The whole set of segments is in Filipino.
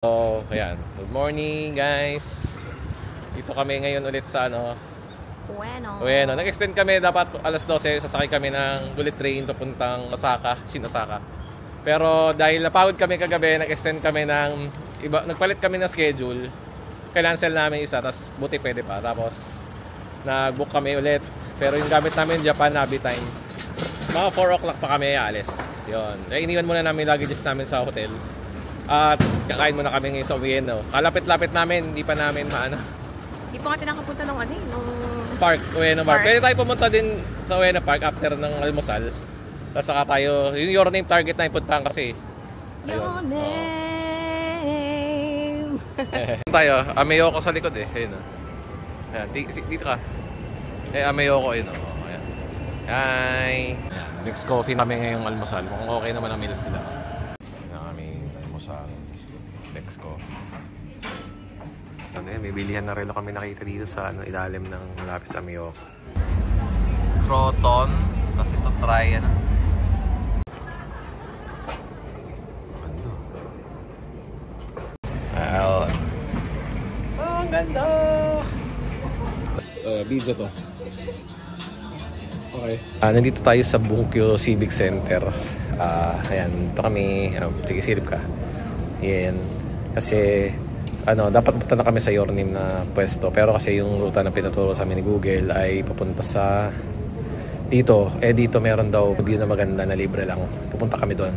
So, ayan. Good morning, guys. Dito kami ngayon ulit sa Ueno. Nag-extend kami, dapat alas 12 sasakay kami ng bullet train papuntang Osaka, Shin-Osaka. Pero dahil napagod kami kagabi, nag-extend kami ng iba, nagpalit kami ng schedule. Cancel namin isa, tapos buti pwede pa. Tapos nag-book kami ulit. Pero yung gamit namin Japan Navi time. Mga 4 o'clock pa kami aalis. Yun. Iniwan muna namin luggages namin sa hotel. At kakain muna kami ngayon sa Ueno. Kalapit-lapit namin, hindi pa namin maano. Hindi pa nga nakapunta ng nung Park, Ueno Park. Pwede tayo pumunta din sa Ueno Park after ng almusal. Tapos saka tayo, yung your name target na ipuntahan kasi. Your name. Tayo, Ameyoko sa likod eh. Ayun o. Ayan, dito ka. Ameyoko yun o. Ayan. Hi! Ayan, next coffee kami ngayong almusal. Mukhang okay naman ang meals nila. Sa next ko. May bilihan na relo kami nakita dito sa ilalim ng malapit sa Miyoko. Croton. Tapos ito try ano. Ayun. Oh, ang ganda! Video to. Okay. Nandito tayo sa Bunkyo Civic Center. Ayan, dito kami. Sige, silip ka. Yan. Kasi dapat punta na kami sa your name na pwesto, pero kasi yung ruta na pinaturo sa amin ni Google ay papunta sa dito. Dito meron daw view na maganda na libre lang. Pupunta kami doon.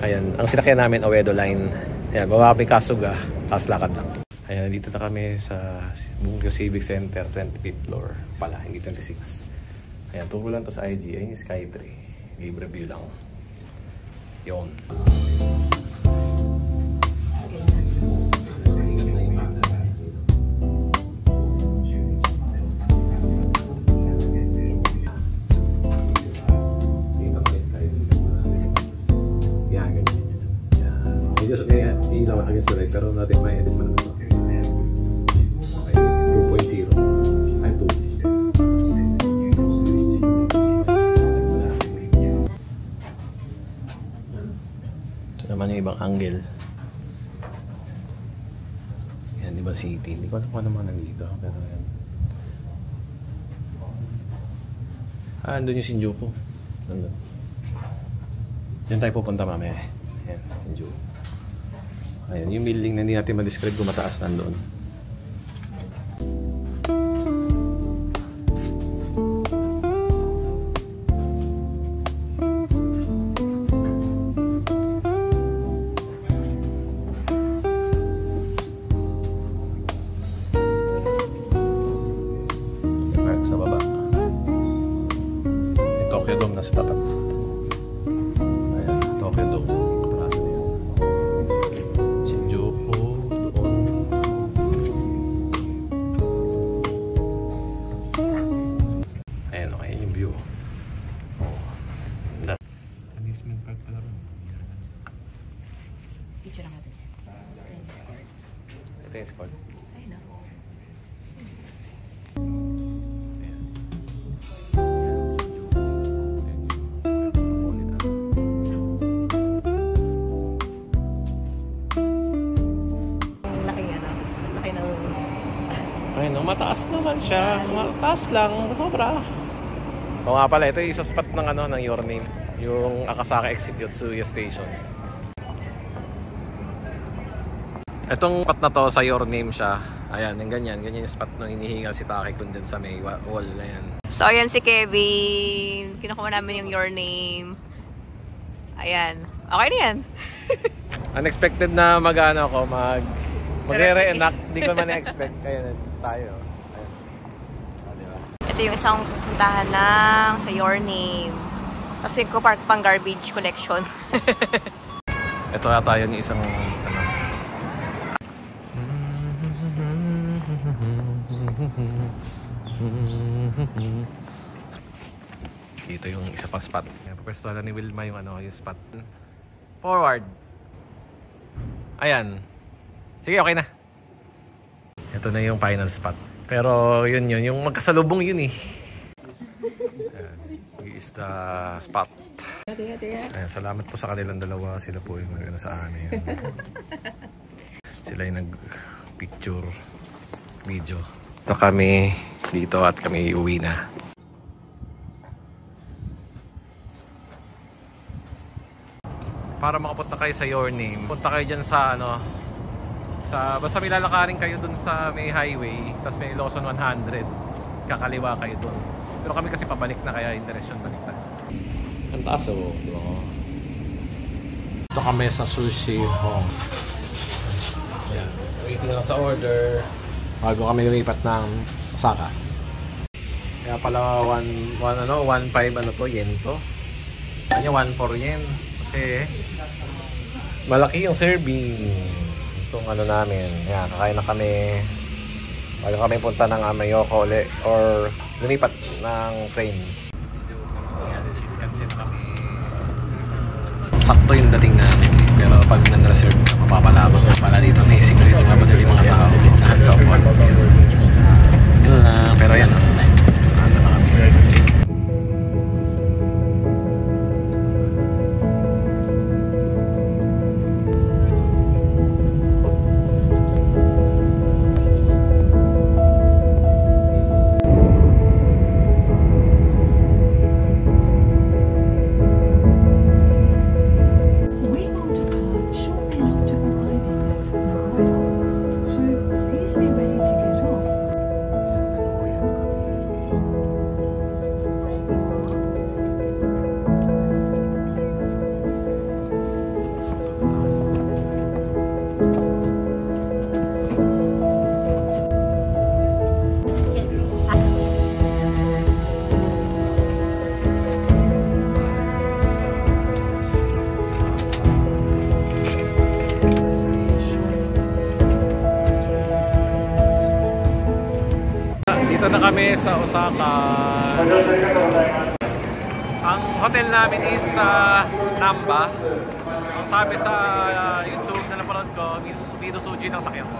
Ayan, ang sinakyan namin Oedo line. Ayan, baba kami Kasuga, tapos lakad lang. Ayan, dito na kami sa Bunkyo Civic Center, 25th floor pala, hindi 26. Ayan, turo lang to sa IG. Ayan yung Skytree, libre view lang. Yun. Ilaw against the light, pero natin may edit pa naman ito. Okay, 2.0 time 2. Ito naman yung ibang angle. Yan, diba city? Hindi ko alam kung ano naman nandito, pero yan. Andun yung Shinjuku. Nandun. Yan tayo pupunta mamaya. Yan, Shinjuku. Ayan, yung building na hindi natin ma-describe kung mataas nandoon. Right sa baba. Yung Tokyo Dome nasa tapat. Ayan, Tokyo Dome. picture natin. Ito yung spot. Ay, no. Ay no, mataas naman siya. Mataas lang, sobra. O nga pala, ito yung isa spot ng ng Your Name. Yung Akasaka Exit Yotsuya Station. Itong spot na to sa Your Name siya. Ayan, yung ganyan. Ganyan yung spot nung hinihingal si Taki-kun din sa may wall na yan. So, ayan si Kevin. Kinukuha namin yung Your Name. Ayan. Okay na yan. Unexpected na magre-reenact. Hindi ko man na-expect. Kaya tayo. Ayan. Diba? Ito yung isang pupuntahan ng sa Your Name. Tapos may park pang garbage collection. Ito nga tayo yung isang dito yung isa pang spot. Pwesto na ni Wilma yung yung spot. Forward. Ayan. Sige, okay na. Ito na yung final spot. Pero yun yung magkasalubong yun eh. Ayan. Is the spot. Ayan, salamat po sa kanilang dalawa. Sila po yung sa amin. Sila yung nag-picture video. Ito kami dito at kami uwi na. Para makapunta kayo sa Your Name, punta kayo dyan sa ano, basta may lalakarin kayo dun sa may highway, tapos may Lawson 100, kakaliwa kayo dun. Pero kami kasi pabalik na, kaya yung direksyon baliktad. Ang taas oh, diba? Ito kami sa sushi home. Ayan, waiting lang sa order bago kami lumipat ng Osaka. Kaya pala 1.5 ano to, yen to. Kanya 1.4 yen. Kasi malaki yung serving. Itong ano namin. Ayan, kakain na kami. Bago kami punta ng Amayoko ulit or lumipat ng train. Ayan, Shinkansen na kami. Sakto yung dating namin. Pero pag nan-reserve na, mapapalabang na pala dito. May secret na madali mga tao. Hands up one. Yun lang. Pero yan. Ano na kami. Dito na kami sa Osaka. Ang hotel namin is Namba. Ang sabi sa YouTube na napanood ko, Mito Suji ng sakyan ko.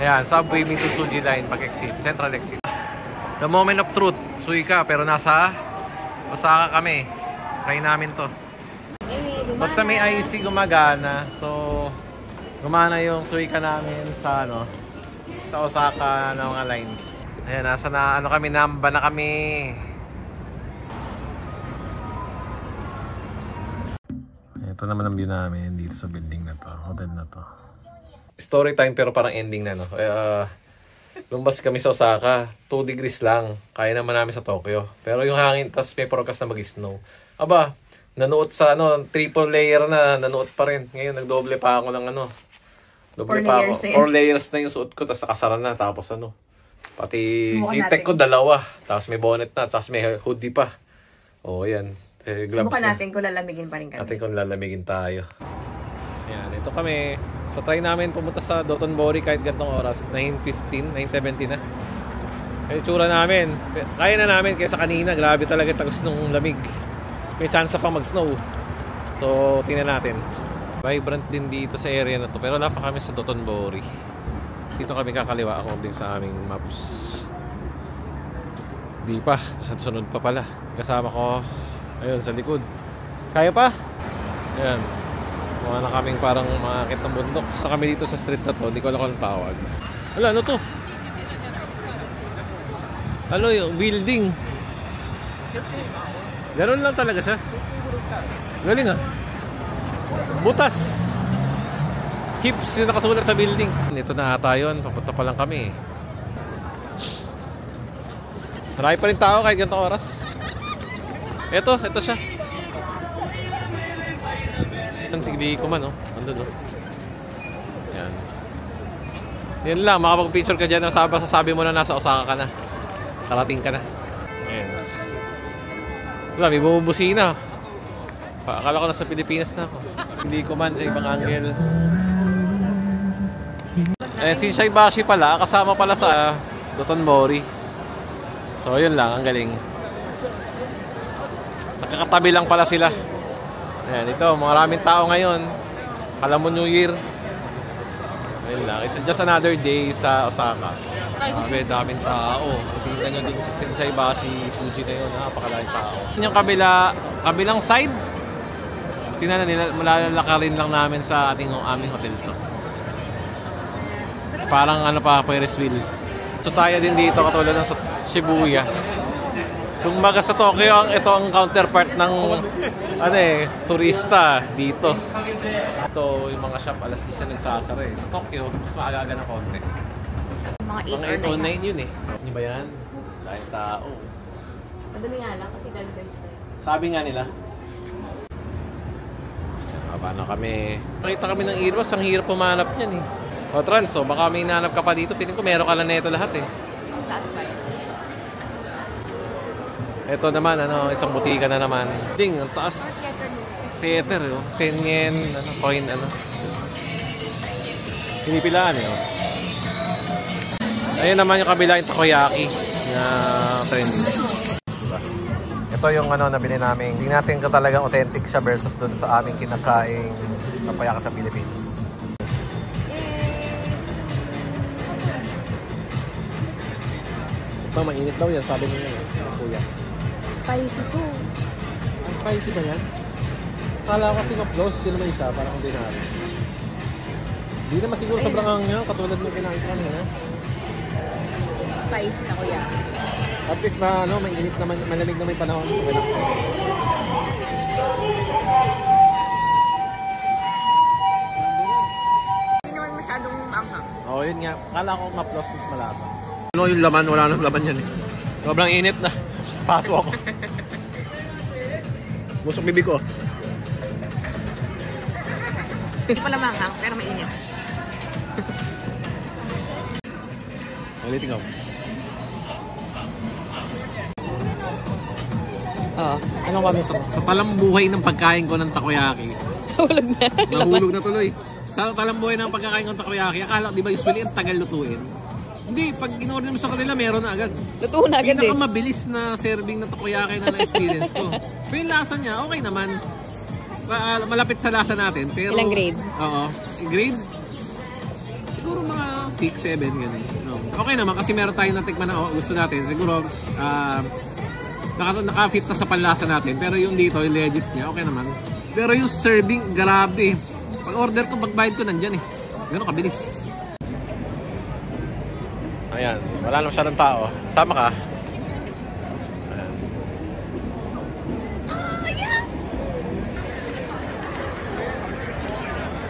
Ayan, subway Mito Suji line pag-exit, central exit. The moment of truth, Suica, pero nasa Osaka kami. Try namin to. Basta may IC gumagana, so gumana yung Suica namin sa sa Osaka na mga lines. Ayan, nasa na kami, Namba na kami. Ito naman ang view namin dito sa building na to, hotel na to. Story time pero parang ending na no. Lumbas kami sa Osaka, 2 degrees lang. Kaya naman namin sa Tokyo. Pero yung hangin, tas may forecast na mag-snow. Aba, nanuot sa triple layer na, nanuot pa rin. Ngayon nagdoble pa ako ng doble pa ako. 4 layers na yung suot ko, tas nakasara na. Tapos pati heat-tech ko 2. Tapos may bonnet na, tapos may hoodie pa. O yan. Subukan natin kung lalamigin pa rin kami. Natin kung lalamigin tayo. Ayan, ito kami. Try namin pumunta sa Dotonbori kahit gantong oras. 9:15, 9:70 na. Kaya tsura namin. Kaya na namin kaysa kanina. Grabe talaga tagos nung lamig. May chance pa mag-snow. So, tingnan natin. Vibrant din dito sa area na to. Pero wala pa kami sa Dotonbori. Dito kami kakaliwa ako din sa aming maps. Di pa. Sa sunod pa pala. Kasama ko. Ayun, sa likod. Kaya pa? Ayan. Mga na kaming parang makakit ng bundok. Sa kami dito sa street na to. Hindi ko alam kung tawag. Wala, ano to? Ano yung building? Ganon lang talaga siya. Galing ah. Butas. Keeps yung nakasulat sa building. Ito na ata yun. Papunta pa lang kami. Marami pa rin tao kahit ganitong oras. Ito siya. Sige ko man, andun, Yan. Yan lang, makapag-picture ka dyan. Sasabi mo na nasa Osaka ka na. Karating ka na. Ayan. Wala, may bumubusina. Akala ko nasa Pilipinas na ako. Hindi ko man sa ibang angle. Ayan, si Shaibashi pala, kasama pala sa Dotonbori. So, yun lang, ang galing. Nakakatabi lang pala sila. Ayan, ito, maraming tao ngayon. Alam mo New Year. Ayun lang, it's just another day sa Osaka. Daming tao. Tingnan nyo dun sa Shinsaibashi Suji na yun, napakaraming tao. Yung kabilang side, tingnan na nila, malalakarin lang namin sa aming hotel to. Parang ano pa, Ferris wheel. So tayo din dito katulad ng sa Shibuya. Kung baga sa Tokyo, ito ang counterpart ng turista dito. Ito yung mga shop alas 10 na nagsasara eh. Sa Tokyo, mas maaga ng konti. Mga 8 Mga or 8 or 9. 9 yun eh. Hindi ba yan? Dahil tao. Madami nga lang kasi dahil Thursday. Sabi nga nila. Paano kami? Nakita kami ng Eros, ang hirap pumanap niyan eh. O Trans, baka may nanap ka pa dito. Piling ko meron ka lang neto lahat eh. Taas ba yun? Ito naman, isang butika na naman. Ding, ang taas. Theater, 10 yen, coin, pinipilaan eh. Ayun naman yung kabila yung takoyaki na trendy. Diba? Ito yung nabili namin. Hindi natin ka talagang authentic siya versus dun sa aming kinakaing takoyaki sa Pilipinas. Mainit daw yan, sabi niya yung kuya. Spicy to. Spicy ba yan? Kala ko kasi ma-close, hindi naman isa, parang ordinary. Hindi naman siguro sobrang hanggang, katulad ng kinain ko kanina. Spicy na kuya. At least mainit naman, malamig na may panahon. Hindi naman masyadong maanghang. Oo, yun nga. Kala ko ma-close, mas malasa. Yung laman, wala nang laman yan eh. Sobrang init na. Paso ako. Busok bibig ko. Hindi pala maanghang, pero mainit. Ulitin ko. Oo. Ano kami sa palambuhay ng pagkain ko ng takoyaki? Nahulog na. Nahulog na tuloy. Sa palambuhay ng pagkakain ko ng takoyaki, akala, di ba usually ang tagal lutuin? Hindi, pag in-order mo sa kanila, meron na agad. Luto na agad eh. Pinakamabilis na serving ng takoyaki na na-experience ko. Pero yung lasa niya, okay naman. Malapit sa lasa natin. Pero, ilang grade? Oo. Grade? Siguro mga 6, 7, ganun. No. Okay naman kasi meron tayong natikman na gusto natin. Siguro, naka-fit na sa panlasa natin. Pero yung dito, yung legit niya, okay naman. Pero yung serving, grabe. Pag order ko, pagbayad ko, nandyan eh. Gano'n kabilis. Ayan, wala naman siya ng tao. Sama ka. Ayan. Oh my God!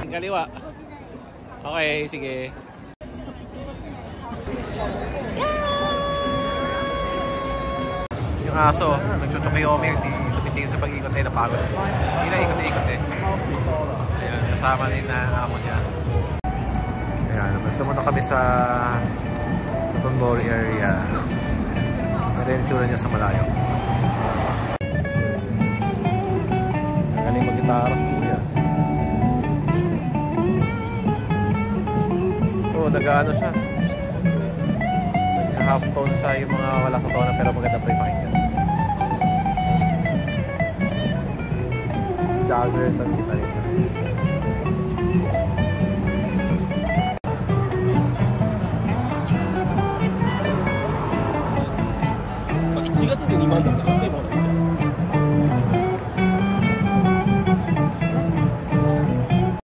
Kaliwa. Okay, sige. Yung aso, nagchuchukiyomi, hindi tumitingin sa pag-ikot eh, napagod. Hindi na ikot-ikot eh. Ayan, kasama din na amo niya. Ayan, basta muna kami sa Totonbori area. Ito yung tsura niya sa malayo. Galing mag-gitara sa kuya. Oo, nag-ano siya. Nag-half tone siya yung mga wala sa tone pero maganda pa yung pakinggan. Jazzer ito yung gitarista.1月で2万だったから